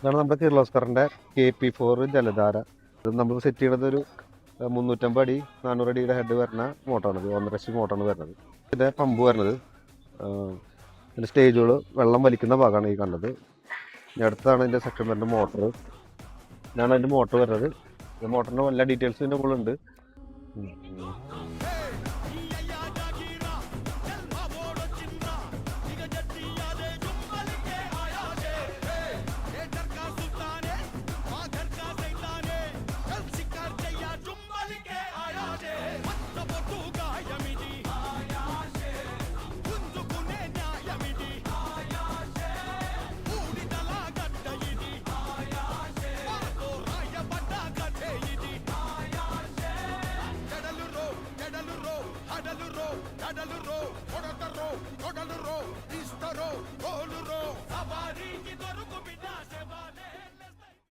ഇതാണ് നമ്മുടെ കിർലോസ്കറിൻ്റെ KP4 ജലധാര. ഇത് നമ്മൾ സെറ്റ് ചെയ്യണത് ഒരു 350 അടി 400 അടിയുടെ ഹെഡ് വരുന്ന മോട്ടറാണ്. 1.5 HP മോട്ടറാണ് വരുന്നത്. ഇതിൻ്റെ പമ്പ് വരുന്നത് ഇതിൻ്റെ സ്റ്റേജുകൾ വെള്ളം വലിക്കുന്ന ഭാഗമാണ് ഈ കണ്ടത്. ഇനി അടുത്താണ് ഇതിൻ്റെ സെക്ഷൻ വരുന്ന മോട്ടർ. ഇതാണ് അതിൻ്റെ മോട്ടർ വരുന്നത്. മോട്ടറിൻ്റെ എല്ലാ ഡീറ്റെയിൽസും ഇതിൻ്റെ മുകളിലുണ്ട്. Kadaluro,